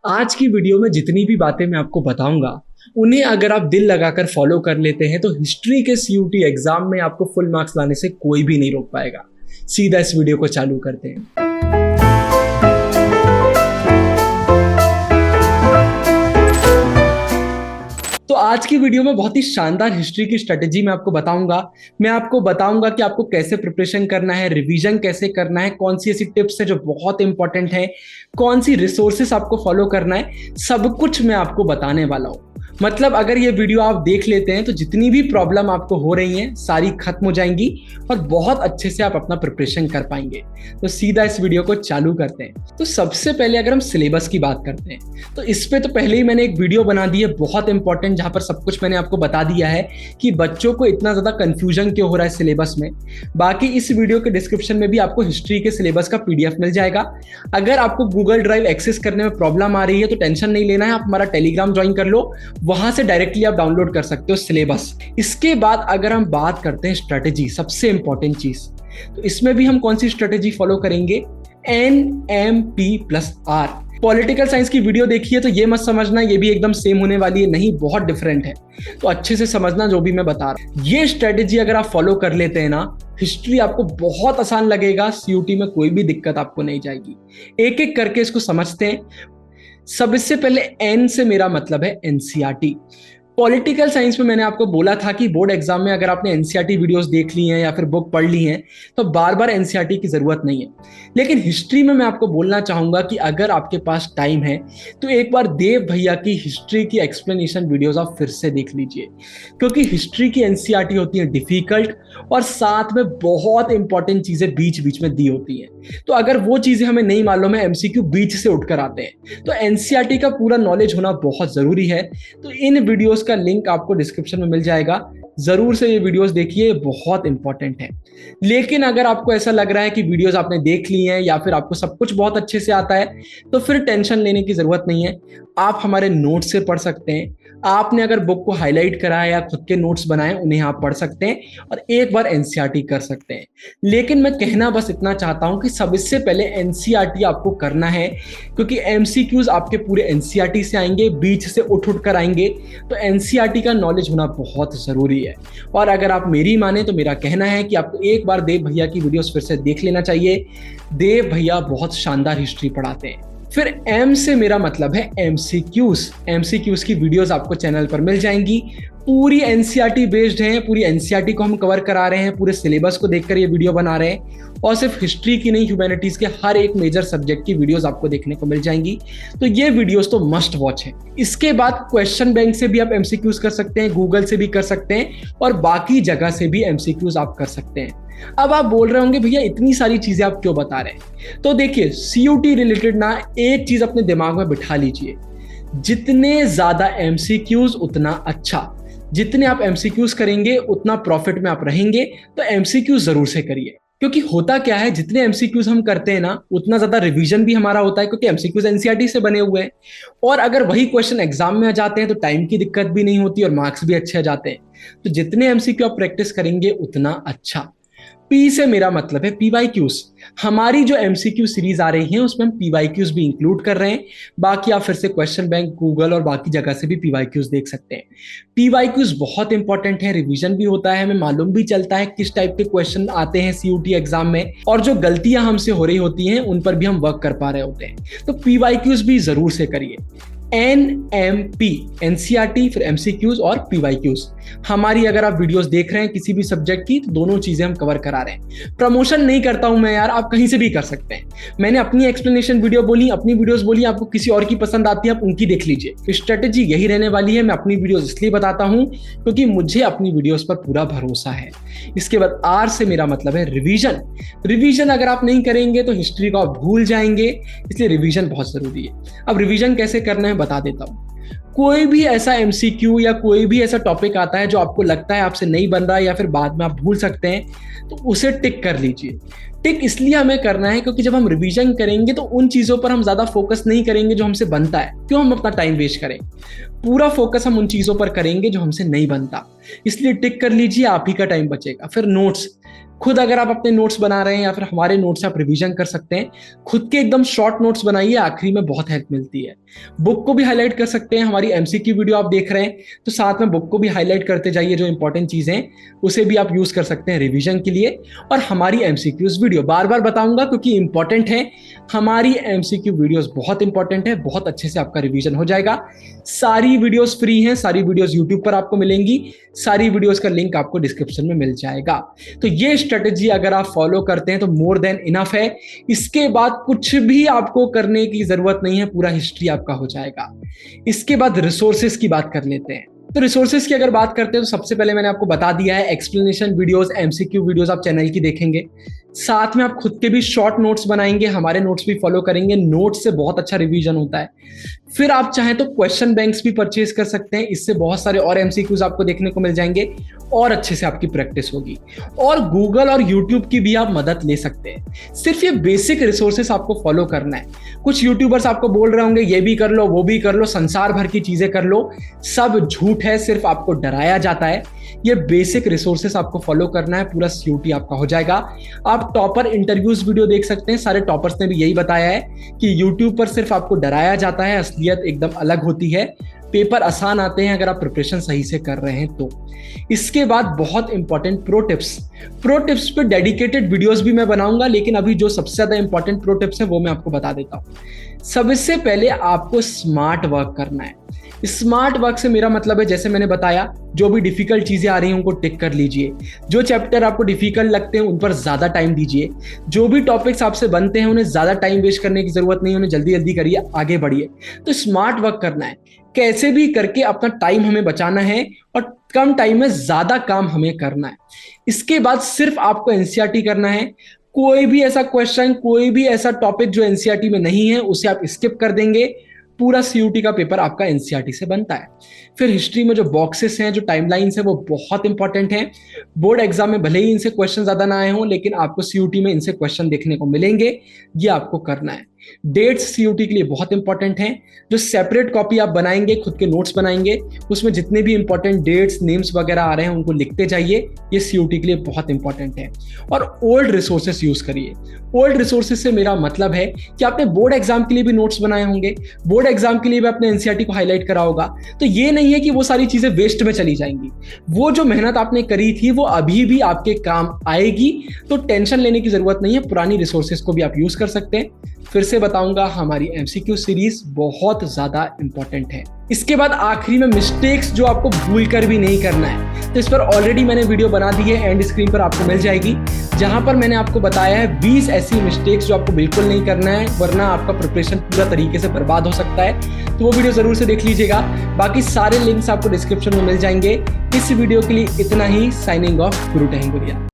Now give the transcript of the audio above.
आज की वीडियो में जितनी भी बातें मैं आपको बताऊंगा उन्हें अगर आप दिल लगाकर फॉलो कर लेते हैं तो हिस्ट्री के सीयूटी एग्जाम में आपको फुल मार्क्स लाने से कोई भी नहीं रोक पाएगा। सीधा इस वीडियो को चालू करते हैं। तो आज की वीडियो में बहुत ही शानदार हिस्ट्री की स्ट्रेटेजी मैं आपको बताऊंगा। कि आपको कैसे प्रिपरेशन करना है, रिवीजन कैसे करना है, कौन सी ऐसी टिप्स है जो बहुत इंपॉर्टेंट है, कौन सी रिसोर्सेस आपको फॉलो करना है, सब कुछ मैं आपको बताने वाला हूं। मतलब अगर ये वीडियो आप देख लेते हैं तो जितनी भी प्रॉब्लम आपको हो रही हैं सारी खत्म हो जाएंगी और बहुत अच्छे से आप अपना प्रिपरेशन कर पाएंगे। तो सीधा इस वीडियो को चालू करते हैं। तो सबसे पहले अगर हम सिलेबस की बात करते हैं तो इस पे तो पहले ही मैंने एक वीडियो बना दी है बहुत इंपॉर्टेंट, जहां पर सब कुछ मैंने आपको बता दिया है कि बच्चों को इतना ज्यादा कंफ्यूजन क्यों हो रहा है सिलेबस में। बाकी इस वीडियो के डिस्क्रिप्शन में भी आपको हिस्ट्री के सिलेबस का पीडीएफ मिल जाएगा। अगर आपको गूगल ड्राइव एक्सेस करने में प्रॉब्लम आ रही है तो टेंशन नहीं लेना है, आप हमारा टेलीग्राम ज्वाइन कर लो, वहां से डायरेक्टली आप डाउनलोड कर सकते हो सिलेबस। इसके बाद अगर हम बात करते हैं स्ट्रेटेजी, सबसे इंपॉर्टेंट चीज, तो इसमें भी हम कौन सी स्ट्रेटेजी फॉलो करेंगे? NMP+R। पॉलिटिकल साइंस की वीडियो देखिए तो ये मत समझना ये भी एकदम सेम होने वाली है, नहीं, बहुत डिफरेंट है। तो अच्छे से समझना जो भी मैं बता रहा हूं। ये स्ट्रेटेजी अगर आप फॉलो कर लेते हैं ना, हिस्ट्री आपको बहुत आसान लगेगा, सीयूटी में कोई भी दिक्कत आपको नहीं जाएगी। एक एक करके इसको समझते हैं। सबसे पहले एन से मेरा मतलब है एनसीईआरटी। पॉलिटिकल साइंस में मैंने आपको बोला था कि बोर्ड एग्जाम में अगर आपने एनसीईआरटी वीडियोस देख ली हैं या फिर बुक पढ़ ली हैं तो बार बार एनसीईआरटी की जरूरत नहीं है। लेकिन हिस्ट्री में मैं आपको बोलना चाहूंगा कि अगर आपके पास टाइम है तो एक बार देव भैया की हिस्ट्री की एक्सप्लेनेशन वीडियोस आप फिर से देख लीजिए, क्योंकि हिस्ट्री की एनसीईआरटी होती है डिफिकल्ट और साथ में बहुत इंपॉर्टेंट चीजें बीच बीच में दी होती हैं। तो अगर वो चीजें हमें नहीं मालूम है, एमसीक्यू बीच से उठकर आते हैं, तो एनसीईआरटी का पूरा नॉलेज होना बहुत जरूरी है। तो इन वीडियोस का लिंक आपको डिस्क्रिप्शन में मिल जाएगा, जरूर से ये वीडियोस देखिए, बहुत इंपॉर्टेंट है। लेकिन अगर आपको ऐसा लग रहा है कि वीडियोस आपने देख ली हैं या फिर आपको सब कुछ बहुत अच्छे से आता है तो फिर टेंशन लेने की जरूरत नहीं है। आप हमारे नोट से पढ़ सकते हैं। आपने अगर बुक को हाईलाइट करा है या खुद के नोट्स बनाए उन्हें आप पढ़ सकते हैं और एक बार एनसीईआरटी कर सकते हैं। लेकिन मैं कहना बस इतना चाहता हूं कि सबसे पहले एनसीईआरटी आपको करना है, क्योंकि एमसीक्यूज आपके पूरे एनसीईआरटी से आएंगे, बीच से उठ कर आएंगे। तो एनसीईआरटी का नॉलेज होना बहुत जरूरी है। और अगर आप मेरी माने तो मेरा कहना है कि आपको एक बार देव भैया की वीडियोस फिर से देख लेना चाहिए। देव भैया बहुत शानदार हिस्ट्री पढ़ाते हैं। फिर एम से मेरा मतलब है एमसीक्यूज की वीडियोस आपको चैनल पर मिल जाएंगी। पूरी एनसीईआरटी बेस्ड है, पूरी एनसीईआरटी को हम कवर करा रहे हैं, पूरे सिलेबस को देखकर ये वीडियो बना रहे हैं। और सिर्फ हिस्ट्री की नहीं, ह्यूमैनिटीज के हर एक मेजर सब्जेक्ट की वीडियोस आपको देखने को मिल जाएंगी। तो ये वीडियोस तो मस्ट वॉच है। इसके बाद क्वेश्चन बैंक से भी आप एमसीक्यूज कर सकते हैं, गूगल से भी कर सकते हैं और बाकी जगह से भी एमसीक्यूज आप कर सकते हैं। अब आप बोल रहे होंगे भैया इतनी सारी चीजें आप क्यों बता रहे हैं? तो देखिए, सीयूटी रिलेटेड ना एक चीज अपने दिमाग में बिठा लीजिए, जितने ज्यादा एमसीक्यूज उतना अच्छा। जितने आप एमसीक्यूज करेंगे उतना प्रॉफिट में आप रहेंगे। तो एमसीक्यूज जरूर से करिए, क्योंकि होता क्या है, जितने एमसीक्यूज हम करते हैं ना उतना ज्यादा रिवीजन भी हमारा होता है, क्योंकि एमसीक्यूज एनसीईआरटी से बने हुए हैं। और अगर वही क्वेश्चन एग्जाम में आ जाते हैं तो टाइम की दिक्कत भी नहीं होती और मार्क्स भी अच्छे आ जाते हैं। तो जितने एमसीक्यू आप प्रैक्टिस करेंगे उतना अच्छा। पी से मेरा मतलब है पीवाईक्यूज। हमारी जो एमसीक्यू सीरीज आ रही है उसमें हम पीवाईक्यूज भी इंक्लूड कर रहे हैं। बाकी आप फिर से क्वेश्चन बैंक, गूगल और बाकी जगह से भी पीवाईक्यूज देख सकते हैं। पीवाईक्यूज बहुत इंपॉर्टेंट है, रिवीजन भी होता है, हमें मालूम भी चलता है किस टाइप के क्वेश्चन आते हैं सीयूटी एग्जाम में, और जो गलतियां हमसे हो रही होती हैं उन पर भी हम वर्क कर पा रहे होते हैं। तो पीवाईक्यूज भी जरूर से करिए। NMP, एनसीईआरटी, फिर एमसीक्यूज और पीवाईक्यूज। हमारी अगर आप वीडियोस देख रहे हैं किसी भी सब्जेक्ट की तो दोनों चीजें हम कवर करा रहे हैं। प्रमोशन नहीं करता हूं मैं यार, आप कहीं से भी कर सकते हैं। मैंने अपनी एक्सप्लेनेशन वीडियो बोली, अपनी वीडियोस बोली, आपको किसी और की पसंद आती है आप उनकी देख लीजिए। स्ट्रेटेजी यही रहने वाली है। मैं अपनी वीडियोस इसलिए बताता हूं क्योंकि मुझे अपनी वीडियोस पर पूरा भरोसा है। इसके बाद आर से मेरा मतलब है रिवीजन अगर आप नहीं करेंगे तो हिस्ट्री को आप भूल जाएंगे, इसलिए रिवीजन बहुत जरूरी है। अब रिवीजन कैसे करना है बता देता हूं। कोई भी ऐसा एमसीक्यू या कोई भी ऐसा टॉपिक आता है जो आपको लगता है आपसे नहीं बन रहा है या फिर बाद में आप भूल सकते हैं, तो उसे टिक कर लीजिए। टिक इसलिए हमें करना है क्योंकि जब हम रिवीजन करेंगे तो उन चीजों पर हम ज्यादा फोकस नहीं करेंगे जो हमसे बनता है। क्यों हम अपना टाइम वेस्ट करें? पूरा फोकस हम उन चीजों पर करेंगे जो हमसे नहीं बनता। इसलिए टिक कर लीजिए, आप ही का टाइम बचेगा। फिर नोट्स, खुद अगर आप अपने नोट्स बना रहे हैं या फिर हमारे नोट्स आप रिवीजन कर सकते हैं। खुद के एकदम शॉर्ट नोट्स बनाइए, आखिरी में बहुत हेल्प मिलती है। बुक को भी हाईलाइट कर सकते हैं। हमारी एमसीक्यू वीडियो आप देख रहे हैं तो साथ में बुक को भी हाईलाइट करते जाइए, जो इंपॉर्टेंट चीजें हैं उसे भी आप यूज कर सकते हैं रिवीजन के लिए। और हमारी एमसीक्यूज वीडियो बार बार बताऊंगा क्योंकि इंपॉर्टेंट है। हमारी एमसीक्यू वीडियोस बहुत इंपॉर्टेंट है, बहुत अच्छे से आपका रिवीजन हो जाएगा। सारी वीडियोस फ्री हैं, सारी वीडियोस यूट्यूब पर आपको मिलेंगी, सारी वीडियोस का लिंक आपको डिस्क्रिप्शन में मिल जाएगा। तो ये स्ट्रेटेजी अगर आप फॉलो करते हैं तो मोर देन इनफ है। इसके बाद कुछ भी आपको करने की जरूरत नहीं है, पूरा हिस्ट्री आपका हो जाएगा। इसके बाद रिसोर्सेज की बात कर लेते हैं। तो रिसोर्सेज की अगर बात करते हैं तो सबसे पहले मैंने आपको बता दिया है, एक्सप्लेनेशन वीडियोस, एमसीक्यू वीडियोस आप चैनल की देखेंगे। साथ में आप खुद के भी शॉर्ट नोट्स बनाएंगे, हमारे नोट्स भी फॉलो करेंगे। नोट्स से बहुत अच्छा रिवीजन होता है। फिर आप चाहें तो क्वेश्चन बैंक्स भी परचेज कर सकते हैं, इससे बहुत सारे और एमसीक्यूज आपको देखने को मिल जाएंगे और अच्छे से आपकी प्रैक्टिस होगी। और गूगल और यूट्यूब की भी आप मदद ले सकते हैं। सिर्फ ये बेसिक रिसोर्सेस आपको फॉलो करना है। कुछ यूट्यूबर्स आपको बोल रहे होंगे ये भी कर लो, वो भी कर लो, संसार भर की चीजें कर लो, सब झूठ है, सिर्फ आपको डराया जाता है। ये बेसिक रिसोर्सेस आपको फॉलो करना है, पूरा सीयूटी आपका हो जाएगा। आप टॉपर इंटरव्यूज वीडियो देख सकते हैं, सारे टॉपर्स ने भी यही बताया है कि यूट्यूब पर सिर्फ आपको डराया जाता है, असलियत एकदम अलग होती है। पेपर आसान आते हैं अगर आप प्रिपरेशन सही से कर रहे हैं तो। इसके बाद बहुत इंपॉर्टेंट प्रो टिप्स पे डेडिकेटेड वीडियोस भी मैं बनाऊंगा, लेकिन अभी जो सबसे ज्यादा इंपॉर्टेंट प्रो टिप्स है वो मैं आपको बता देता हूं। सबसे पहले आपको स्मार्ट वर्क करना है। स्मार्ट वर्क से मेरा मतलब है, जैसे मैंने बताया, जो भी डिफिकल्ट चीजें आ रही हैं उनको टिक कर लीजिए। जो चैप्टर आपको डिफिकल्ट लगते हैं उन पर ज्यादा टाइम दीजिए। जो भी टॉपिक्स आपसे बनते हैं उन्हें ज्यादा टाइम वेस्ट करने की जरूरत नहीं है, उन्हें जल्दी जल्दी करिए, आगे बढ़िए। तो स्मार्ट वर्क करना है, कैसे भी करके अपना टाइम हमें बचाना है और कम टाइम में ज्यादा काम हमें करना है। इसके बाद सिर्फ आपको एनसीईआरटी करना है। कोई भी ऐसा क्वेश्चन, कोई भी ऐसा टॉपिक जो एनसीईआरटी में नहीं है उसे आप स्किप कर देंगे। पूरा सीयूटी का पेपर आपका एनसीईआरटी से बनता है। फिर हिस्ट्री में जो बॉक्सेस हैं, जो टाइमलाइंस हैं, वो बहुत इंपॉर्टेंट हैं। बोर्ड एग्जाम में भले ही इनसे क्वेश्चन ज्यादा ना आए हों, लेकिन आपको सीयूटी में इनसे क्वेश्चन देखने को मिलेंगे, ये आपको करना है। डेट्स सीयूटी के लिए बहुत इंपॉर्टेंट हैं। जो सेपरेट कॉपी आप बनाएंगे, खुद के नोट्स बनाएंगे, उसमें जितने भी इंपॉर्टेंट डेट्स, नेम्स वगैरह आ रहे हैं उनको लिखते जाइए, ये सीयूटी के लिए बहुत इंपॉर्टेंट है। और ओल्ड रिसोर्सेस यूज करिए। ओल्ड रिसोर्सेस से मेरा मतलब है कि आपने बोर्ड एग्जाम के लिए भी नोट्स बनाए होंगे, बोर्ड एग्जाम के लिए भी आपने एनसीईआरटी को हाईलाइट करा होगा, तो ये नहीं है कि वो सारी चीजें वेस्ट में चली जाएंगी। वो जो मेहनत आपने करी थी वो अभी भी आपके काम आएगी, तो टेंशन लेने की जरूरत नहीं है। पुरानी रिसोर्सेस को भी आप यूज कर सकते हैं। फिर से बताऊंगा, हमारी एमसीक्यू सीरीज बहुत ज्यादा इंपॉर्टेंट है। इसके बाद आखिरी में मिस्टेक्स जो आपको भूल कर भी नहीं करना है, तो इस पर ऑलरेडी मैंने वीडियो बना दी है, एंड स्क्रीन पर आपको मिल जाएगी, जहां पर मैंने आपको बताया है 20 ऐसी मिस्टेक्स जो आपको बिल्कुल नहीं करना है, वरना आपका प्रिपरेशन पूरा तरीके से बर्बाद हो सकता है। तो वो वीडियो जरूर से देख लीजिएगा। बाकी सारे लिंक्स आपको डिस्क्रिप्शन में मिल जाएंगे। इस वीडियो के लिए इतना ही। साइनिंग ऑफ, गुरु टेहंगुरिया।